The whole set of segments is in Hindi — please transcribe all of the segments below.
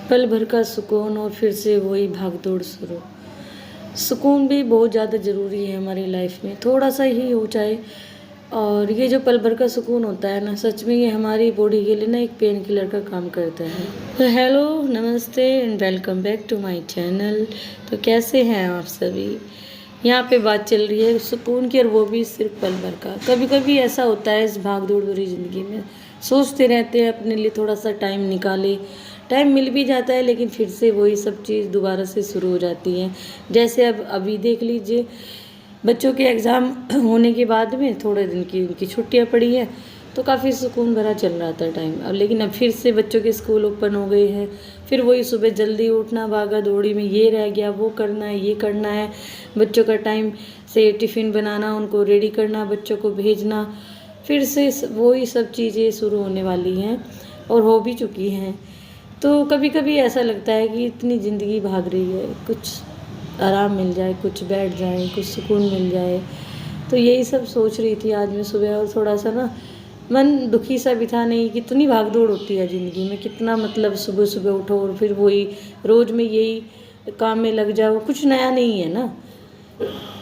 पल भर का सुकून और फिर से वही भाग दौड़ शुरू। सुकून भी बहुत ज़्यादा ज़रूरी है हमारी लाइफ में, थोड़ा सा ही हो चाहे। और ये जो पल भर का सुकून होता है ना, सच में ये हमारी बॉडी के लिए ना एक पेन किलर का काम करता है। तो हेलो, नमस्ते and welcome back to my channel. तो कैसे हैं आप सभी? यहाँ पे बात चल रही है सुकून की, और वो भी सिर्फ पल भर का। कभी कभी ऐसा होता है इस भाग दौड़ भरी ज़िंदगी में, सोचते रहते हैं अपने लिए थोड़ा सा टाइम निकाले, टाइम मिल भी जाता है, लेकिन फिर से वही सब चीज़ दोबारा से शुरू हो जाती हैं। जैसे अब अभी देख लीजिए, बच्चों के एग्ज़ाम होने के बाद में थोड़े दिन की उनकी छुट्टियां पड़ी हैं, तो काफ़ी सुकून भरा चल रहा था टाइम। अब लेकिन अब फिर से बच्चों के स्कूल ओपन हो गए हैं, फिर वही सुबह जल्दी उठना, भागा दौड़ी में ये रह गया, वो करना है, ये करना है, बच्चों का टाइम से टिफ़िन बनाना, उनको रेडी करना, बच्चों को भेजना, फिर से वही सब चीज़ें शुरू होने वाली हैं और हो भी चुकी हैं। तो कभी कभी ऐसा लगता है कि इतनी ज़िंदगी भाग रही है, कुछ आराम मिल जाए, कुछ बैठ जाए, कुछ सुकून मिल जाए। तो यही सब सोच रही थी आज मैं सुबह, और थोड़ा सा ना मन दुखी सा भी था। नहीं, कितनी भाग दौड़ होती है ज़िंदगी में, कितना मतलब सुबह सुबह उठो और फिर वही रोज़ में यही काम में लग जाओ, कुछ नया नहीं है ना।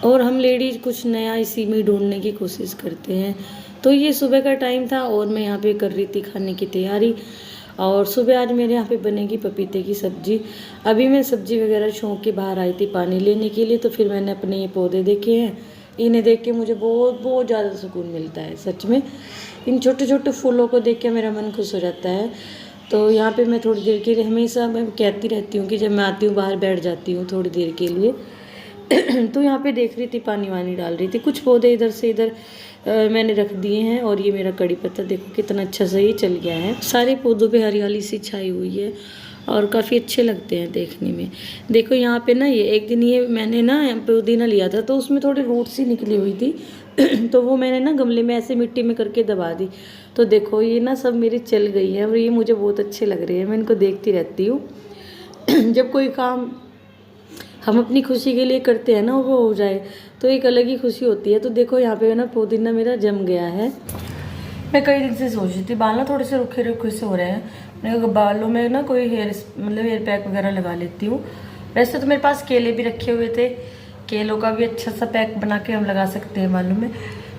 और हम लेडीज़ कुछ नया इसी में ढूंढने की कोशिश करते हैं। तो ये सुबह का टाइम था और मैं यहाँ पे कर रही थी खाने की तैयारी। और सुबह आज मेरे यहाँ पे बनेगी पपीते की सब्ज़ी। अभी मैं सब्ज़ी वगैरह छोंक के बाहर आई थी पानी लेने के लिए, तो फिर मैंने अपने ये पौधे देखे हैं। इन्हें देख के मुझे बहुत बहुत ज़्यादा सुकून मिलता है सच में। इन छोटे छोटे फूलों को देख के मेरा मन खुश हो जाता है। तो यहाँ पे मैं थोड़ी देर के लिए, हमेशा मैं कहती रहती हूँ कि जब मैं आती हूँ बाहर बैठ जाती हूँ थोड़ी देर के लिए। तो यहाँ पे देख रही थी, पानी वानी डाल रही थी, कुछ पौधे इधर से इधर मैंने रख दिए हैं। और ये मेरा कड़ी पत्ता देखो कितना अच्छा से ये चल गया है। सारे पौधों पे हरियाली सी छाई हुई है और काफ़ी अच्छे लगते हैं देखने में। देखो यहाँ पे ना, ये एक दिन ये मैंने ना पुदीना लिया था, तो उसमें थोड़ी रूट सी निकली हुई थी तो वो मैंने ना गमले में ऐसे मिट्टी में करके दबा दी। तो देखो ये ना सब मेरी चल गई है और ये मुझे बहुत अच्छे लग रहे हैं, मैं इनको देखती रहती हूँ। जब कोई काम हम अपनी खुशी के लिए करते हैं ना, वो हो जाए तो एक अलग ही खुशी होती है। तो देखो यहाँ पे ना पुदीना मेरा जम गया है। मैं कई दिन से सोच रही थी, बाल ना थोड़े से रुखे रुखे से हो रहे हैं, मैं बालों में ना कोई हेयर पैक वगैरह लगा लेती हूँ। वैसे तो मेरे पास केले भी रखे हुए थे, केलों का भी अच्छा सा पैक बना के हम लगा सकते हैं बालों में।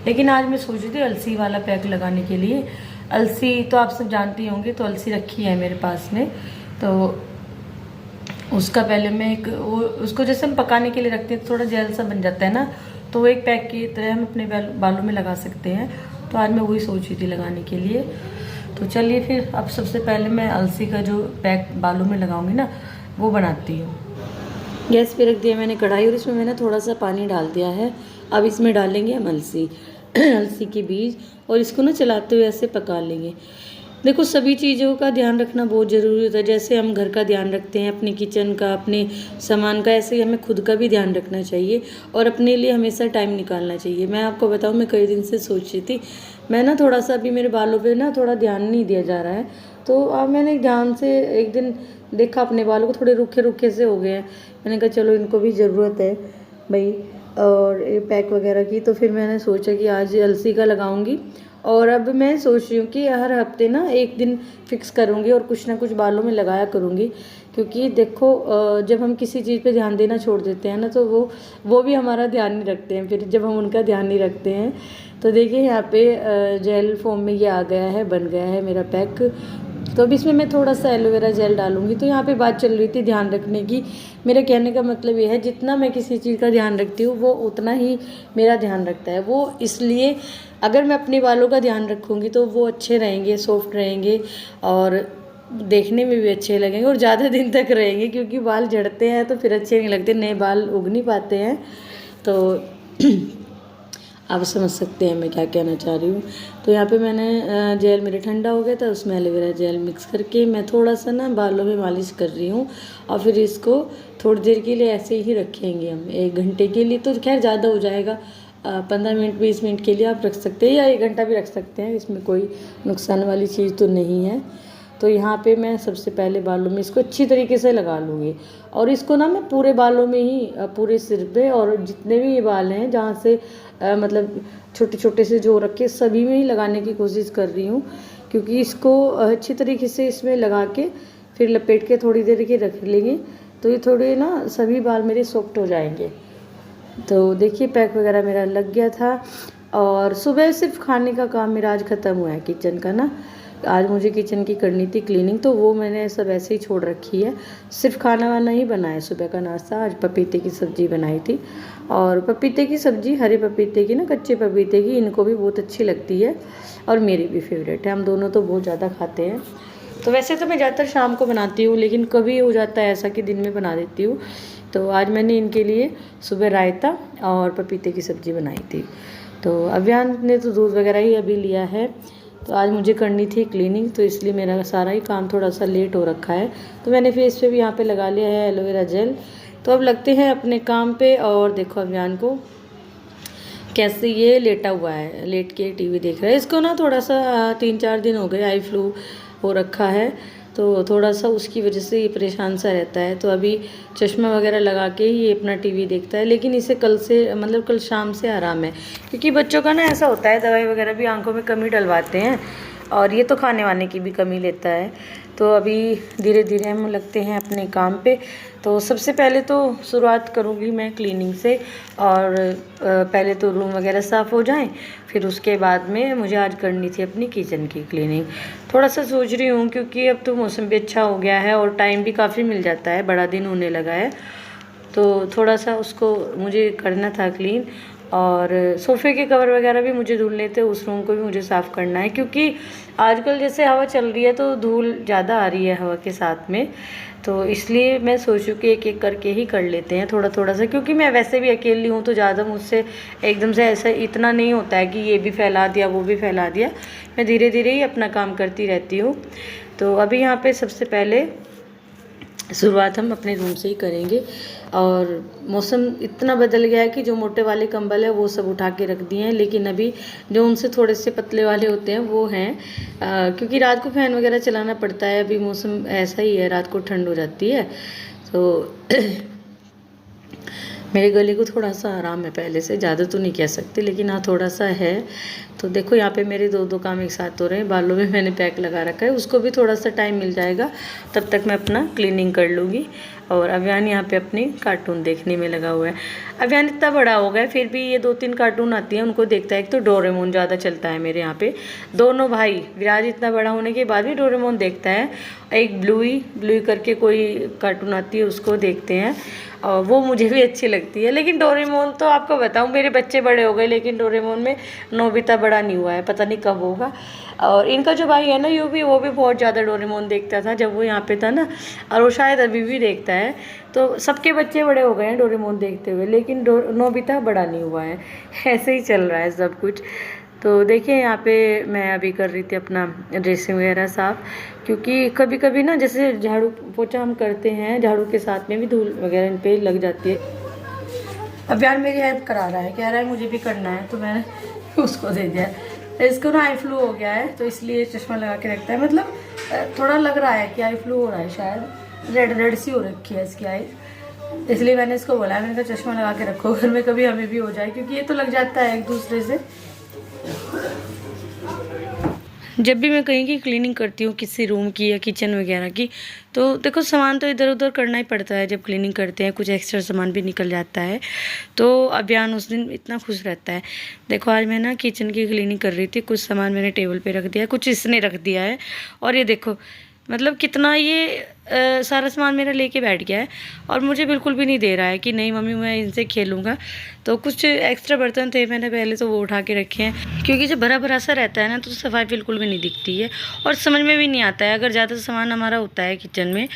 लेकिन आज मैं सोच रही थी अलसी वाला पैक लगाने के लिए। अलसी तो आप सब जानती होंगे, तो अलसी रखी है मेरे पास में। तो उसका पहले मैं एक वो उसको जैसे हम पकाने के लिए रखते हैं तो थोड़ा जेल सा बन जाता है ना, तो वो एक पैक की तरह हम अपने बालों में लगा सकते हैं। तो आज मैं वही सोच रही थी लगाने के लिए। तो चलिए फिर अब सबसे पहले मैं अलसी का जो पैक बालों में लगाऊंगी ना, वो बनाती हूँ। गैस पे रख दिया मैंने कढ़ाई, और इसमें मैंने थोड़ा सा पानी डाल दिया है। अब इसमें डालेंगे हम अलसी अलसी के बीज, और इसको ना चलाते हुए ऐसे पका लेंगे। देखो सभी चीज़ों का ध्यान रखना बहुत ज़रूरी होता है। जैसे हम घर का ध्यान रखते हैं, अपने किचन का, अपने सामान का, ऐसे ही हमें खुद का भी ध्यान रखना चाहिए और अपने लिए हमेशा टाइम निकालना चाहिए। मैं आपको बताऊं, मैं कई दिन से सोच रही थी, मैं ना थोड़ा सा अभी मेरे बालों पे ना थोड़ा ध्यान नहीं दिया जा रहा है। तो अब मैंने ध्यान से एक दिन देखा अपने बालों को थोड़े रुखे रुखे से हो गए हैं। मैंने कहा चलो इनको भी ज़रूरत है भाई, और ये पैक वगैरह की। तो फिर मैंने सोचा कि आज अलसी का लगाऊंगी। और अब मैं सोच रही हूँ कि हर हफ्ते ना एक दिन फिक्स करूँगी और कुछ ना कुछ बालों में लगाया करूँगी। क्योंकि देखो जब हम किसी चीज़ पे ध्यान देना छोड़ देते हैं ना, तो वो भी हमारा ध्यान नहीं रखते हैं। फिर जब हम उनका ध्यान नहीं रखते हैं, तो देखिए यहाँ पे जेल फॉर्म में ये आ गया है, बन गया है मेरा पैक। तो अब इसमें मैं थोड़ा सा एलोवेरा जेल डालूंगी। तो यहाँ पे बात चल रही थी ध्यान रखने की। मेरे कहने का मतलब ये है, जितना मैं किसी चीज़ का ध्यान रखती हूँ, वो उतना ही मेरा ध्यान रखता है। वो इसलिए अगर मैं अपने बालों का ध्यान रखूँगी तो वो अच्छे रहेंगे, सॉफ्ट रहेंगे और देखने में भी अच्छे लगेंगे और ज़्यादा दिन तक रहेंगे। क्योंकि बाल झड़ते हैं तो फिर अच्छे नहीं लगते, नए बाल उग नहीं पाते हैं। तो आप समझ सकते हैं मैं क्या कहना चाह रही हूँ। तो यहाँ पे मैंने जेल मेरा ठंडा हो गया था, उसमें एलोवेरा जेल मिक्स करके मैं थोड़ा सा ना बालों में मालिश कर रही हूँ। और फिर इसको थोड़ी देर के लिए ऐसे ही रखेंगे हम, 1 घंटे के लिए। तो खैर ज़्यादा हो जाएगा, 15 मिनट 20 मिनट के लिए आप रख सकते हैं, या 1 घंटा भी रख सकते हैं, इसमें कोई नुकसान वाली चीज़ तो नहीं है। तो यहाँ पे मैं सबसे पहले बालों में इसको अच्छी तरीके से लगा लूँगी। और इसको ना मैं पूरे बालों में ही, पूरे सिर पे और जितने भी ये बाल हैं जहाँ से मतलब छोटे छोटे से जो रखे, सभी में ही लगाने की कोशिश कर रही हूँ। क्योंकि इसको अच्छी तरीके से इसमें लगा के फिर लपेट के थोड़ी देर के रख लेंगे, तो ये थोड़े ना सभी बाल मेरे सॉफ्ट हो जाएंगे। तो देखिए पैक वगैरह मेरा लग गया था। और सुबह सिर्फ खाने का काम मेरा आज ख़त्म हुआ है किचन का ना। आज मुझे किचन की करनी थी क्लीनिंग, तो वो मैंने सब ऐसे ही छोड़ रखी है। सिर्फ खाना वाना ही बनाया सुबह का नाश्ता। आज पपीते की सब्ज़ी बनाई थी, और पपीते की सब्ज़ी हरे पपीते की ना, कच्चे पपीते की, इनको भी बहुत अच्छी लगती है और मेरी भी फेवरेट है। हम दोनों तो बहुत ज़्यादा खाते हैं। तो वैसे तो मैं ज़्यादातर शाम को बनाती हूँ, लेकिन कभी हो जाता है ऐसा कि दिन में बना देती हूँ। तो आज मैंने इनके लिए सुबह रायता और पपीते की सब्ज़ी बनाई थी। तो अभियान ने तो दूध वगैरह ही अभी लिया है। तो आज मुझे करनी थी क्लीनिंग, तो इसलिए मेरा सारा ही काम थोड़ा सा लेट हो रखा है। तो मैंने फेस पे भी यहाँ पे लगा लिया है एलोवेरा जेल। तो अब लगते हैं अपने काम पे। और देखो अभियान को कैसे ये लेटा हुआ है, लेट के टीवी देख रहा है। इसको ना थोड़ा सा 3-4 दिन हो गए आई फ्लू हो रखा है, तो थोड़ा सा उसकी वजह से ये परेशान सा रहता है। तो अभी चश्मा वगैरह लगा के ही ये अपना टीवी देखता है। लेकिन इसे कल से, मतलब कल शाम से आराम है, क्योंकि बच्चों का ना ऐसा होता है, दवाई वगैरह भी आंखों में कमी डलवाते हैं, और ये तो खाने वाने की भी कमी लेता है। तो अभी धीरे धीरे हम लगते हैं अपने काम पे। तो सबसे पहले तो शुरुआत करूँगी मैं क्लीनिंग से, और पहले तो रूम वगैरह साफ़ हो जाएं, फिर उसके बाद में मुझे आज करनी थी अपनी किचन की क्लीनिंग। थोड़ा सा सोच रही हूँ, क्योंकि अब तो मौसम भी अच्छा हो गया है और टाइम भी काफ़ी मिल जाता है, बड़ा दिन होने लगा है, तो थोड़ा सा उसको मुझे करना था क्लीन। और सोफ़े के कवर वगैरह भी मुझे धुलने थे, उस रूम को भी मुझे साफ़ करना है, क्योंकि आजकल जैसे हवा चल रही है तो धूल ज़्यादा आ रही है हवा के साथ में। तो इसलिए मैं सोचूं कि एक एक करके ही कर लेते हैं थोड़ा थोड़ा सा, क्योंकि मैं वैसे भी अकेली हूँ, तो ज़्यादा मुझसे एकदम से ऐसा इतना नहीं होता है कि ये भी फैला दिया वो भी फैला दिया। मैं धीरे धीरे ही अपना काम करती रहती हूँ। तो अभी यहाँ पे सबसे पहले शुरुआत हम अपने रूम से ही करेंगे। और मौसम इतना बदल गया है कि जो मोटे वाले कंबल है वो सब उठा के रख दिए हैं, लेकिन अभी जो उनसे थोड़े से पतले वाले होते हैं वो हैं, क्योंकि रात को फ़ैन वगैरह चलाना पड़ता है। अभी मौसम ऐसा ही है, रात को ठंड हो जाती है। तो मेरे गले को थोड़ा सा आराम है पहले से, ज़्यादा तो नहीं कह सकते, लेकिन हाँ थोड़ा सा है। तो देखो यहाँ पे मेरे दो काम एक साथ हो रहे हैं। बालों में मैंने पैक लगा रखा है, उसको भी थोड़ा सा टाइम मिल जाएगा, तब तक मैं अपना क्लीनिंग कर लूँगी। और अभियान यहाँ पे अपनी कार्टून देखने में लगा हुआ है। अभियान इतना बड़ा हो गया, फिर भी ये 2-3 कार्टून आती हैं उनको देखता है। एक तो डोरेमोन ज़्यादा चलता है मेरे यहाँ पे, दोनों भाई। विराज इतना बड़ा होने के बाद भी डोरेमोन देखता है। एक ब्लूई करके कोई कार्टून आती है, उसको देखते हैं, और वो मुझे भी अच्छी लगती है। लेकिन डोरेमोन तो आपको बताऊं, मेरे बच्चे बड़े हो गए, लेकिन डोरेमोन में नोबिता बड़ा नहीं हुआ है, पता नहीं कब होगा। और इनका जो भाई है ना वो भी बहुत ज़्यादा डोरेमोन देखता था जब वो यहाँ पे था ना, और वो शायद अभी भी देखता है। तो सबके बच्चे बड़े हो गए हैं डोरेमोन देखते हुए, लेकिन नोबिता बड़ा नहीं हुआ है। ऐसे ही चल रहा है सब कुछ। तो देखिए यहाँ पे मैं अभी कर रही थी अपना ड्रेसिंग वगैरह साफ़, क्योंकि कभी कभी ना जैसे झाड़ू पोछा हम करते हैं, झाड़ू के साथ में भी धूल वगैरह इन पे लग जाती है। अब यार मेरी हेल्प करा रहा है, कह रहा है मुझे भी करना है, तो मैंने उसको दे दिया। इसको ना आई फ्लू हो गया है, तो इसलिए चश्मा लगा के रखता है। मतलब थोड़ा लग रहा है कि आई फ्लू हो रहा है, शायद रेड सी हो रखी है इसकी आई, इसलिए मैंने इसको बोला, मैंने कहा चश्मा लगा के रखो, घर में कभी हमें भी हो जाए, क्योंकि ये तो लग जाता है एक दूसरे से। जब भी मैं कहीं की क्लीनिंग करती हूँ, किसी रूम की या किचन वगैरह की, तो देखो सामान तो इधर उधर करना ही पड़ता है। जब क्लीनिंग करते हैं कुछ एक्स्ट्रा सामान भी निकल जाता है। तो अभियान उस दिन इतना खुश रहता है। देखो आज मैं ना किचन की क्लीनिंग कर रही थी, कुछ सामान मैंने टेबल पे रख दिया, कुछ इसने रख दिया है, और ये देखो मतलब कितना ये सारा सामान मेरा लेके बैठ गया है, और मुझे बिल्कुल भी नहीं दे रहा है कि नहीं मम्मी मैं इनसे खेलूँगा। तो कुछ एक्स्ट्रा बर्तन थे, मैंने पहले तो वो उठा के रखे हैं, क्योंकि जब भरा भरा सा रहता है ना तो सफाई बिल्कुल भी नहीं दिखती है, और समझ में भी नहीं आता है। अगर ज़्यादा सामान हमारा होता है किचन में,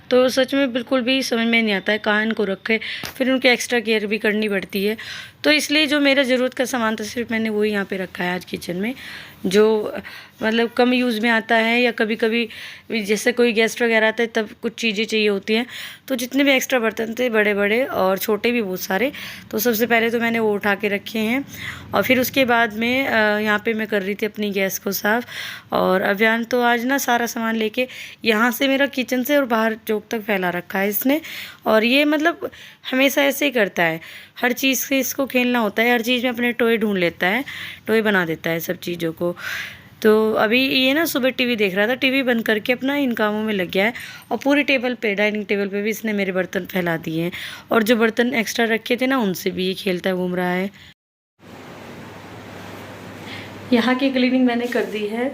तो सच में बिल्कुल भी समझ में नहीं आता है कहाँ इनको रखे, फिर उनकी एक्स्ट्रा केयर भी करनी पड़ती है। तो इसलिए जो मेरा ज़रूरत का सामान था सिर्फ मैंने वही यहाँ पे रखा है आज किचन में, जो मतलब कम यूज़ में आता है, या कभी कभी जैसे कोई गेस्ट वगैरह आता है तब कुछ चीज़ें चाहिए होती हैं। तो जितने भी एक्स्ट्रा बर्तन थे, बड़े बड़े और छोटे भी बहुत सारे, तो सबसे पहले तो मैंने वो उठा के रखे हैं। और फिर उसके बाद में यहाँ पे मैं कर रही थी अपनी गैस को साफ़। और अभियान तो आज ना सारा सामान लेके यहाँ से मेरा किचन से और बाहर चौक तक फैला रखा है इसने। और ये मतलब हमेशा ऐसे ही करता है, हर चीज़ से इसको खेलना होता है, हर चीज़ में अपने टॉय ढूंढ लेता है, टॉय बना देता है सब चीज़ों को। तो अभी ये ना सुबह टीवी देख रहा था, टीवी बंद करके अपना इन कामों में लग गया है। और पूरी टेबल पे, डाइनिंग टेबल पे भी इसने मेरे बर्तन फैला दिए हैं, और जो बर्तन एक्स्ट्रा रखे थे ना उनसे भी ये खेलता घूम रहा है। यहाँ की क्लीनिंग मैंने कर दी है,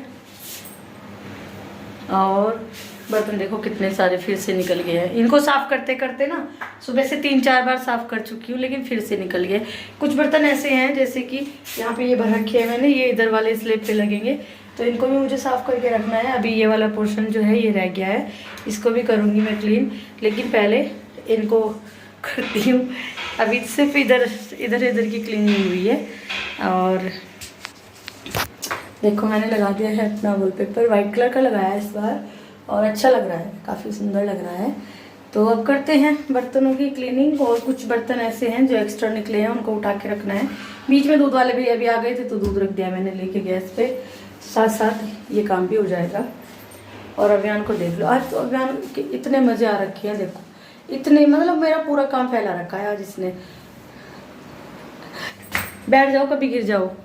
और बर्तन देखो कितने सारे फिर से निकल गए हैं। इनको साफ़ करते करते ना सुबह से 3-4 बार साफ़ कर चुकी हूँ, लेकिन फिर से निकल गए। कुछ बर्तन ऐसे हैं जैसे कि यहाँ पे ये भर रखे हैं मैंने, ये इधर वाले स्लैब पे लगेंगे, तो इनको भी मुझे साफ़ करके रखना है। अभी ये वाला पोर्शन जो है ये रह गया है, इसको भी करूँगी मैं क्लीन, लेकिन पहले इनको करती हूँ। अभी सिर्फ इधर इधर की क्लीनिंग हुई है। और देखो मैंने लगा दिया है अपना वॉलपेपर, वाइट कलर का लगाया है इस बार, और अच्छा लग रहा है, काफ़ी सुंदर लग रहा है। तो अब करते हैं बर्तनों की क्लीनिंग। और कुछ बर्तन ऐसे हैं जो एक्स्ट्रा निकले हैं, उनको उठा के रखना है। बीच में दूध वाले भी अभी आ गए थे तो दूध रख दिया मैंने लेके गैस पे, साथ साथ ये काम भी हो जाएगा। और अभियान को देख लो, आज तो अभियान के इतने मज़े आ रखे हैं, देखो इतने, मतलब मेरा पूरा काम फैला रखा है आज इसने। बैठ जाओ, कभी गिर जाओ।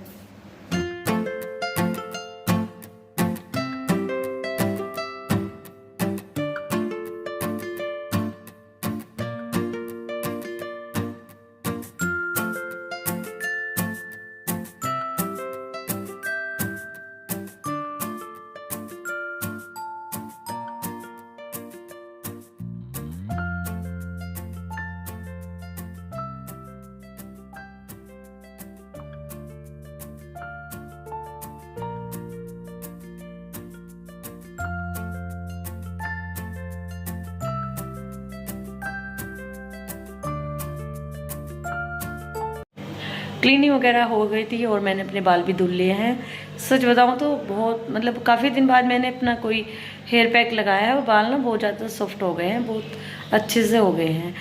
क्लीनिंग वगैरह हो गई थी और मैंने अपने बाल भी धुल लिए हैं। सच बताऊँ तो बहुत, मतलब काफ़ी दिन बाद मैंने अपना कोई हेयर पैक लगाया है, वो बाल ना बहुत ज़्यादा सॉफ्ट हो गए हैं, बहुत अच्छे से हो गए हैं।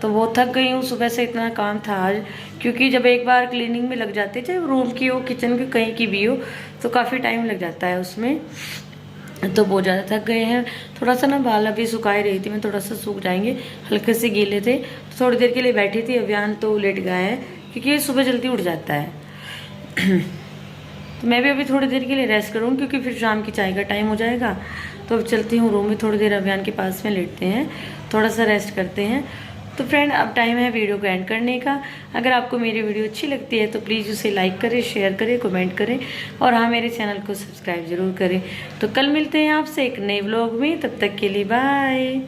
तो बहुत थक गई हूँ, सुबह से इतना काम था आज, क्योंकि जब एक बार क्लीनिंग में लग जाते, चाहे रूम की हो, किचन की, कहीं की भी हो, तो काफ़ी टाइम लग जाता है उसमें। तो बहुत ज़्यादा थक गए हैं। थोड़ा सा ना बाल अभी सुखाई रही थी मैं, थोड़ा सा सूख जाएंगे, हल्के से गीले थे। थोड़ी देर के लिए बैठी थी, अभियान तो लेट गया है क्योंकि ये सुबह जल्दी उठ जाता है। तो मैं भी अभी थोड़ी देर के लिए रेस्ट करूँ, क्योंकि फिर शाम की चाय का टाइम हो जाएगा। तो अब चलती हूँ रूम में, थोड़ी देर अभियान के पास में लेटते हैं, थोड़ा सा रेस्ट करते हैं। तो फ्रेंड अब टाइम है वीडियो को एंड करने का। अगर आपको मेरी वीडियो अच्छी लगती है तो प्लीज़ उसे लाइक करें, शेयर करें, कमेंट करें, और हाँ मेरे चैनल को सब्सक्राइब ज़रूर करें। तो कल मिलते हैं आपसे एक नए व्लॉग में, तब तक के लिए बाय।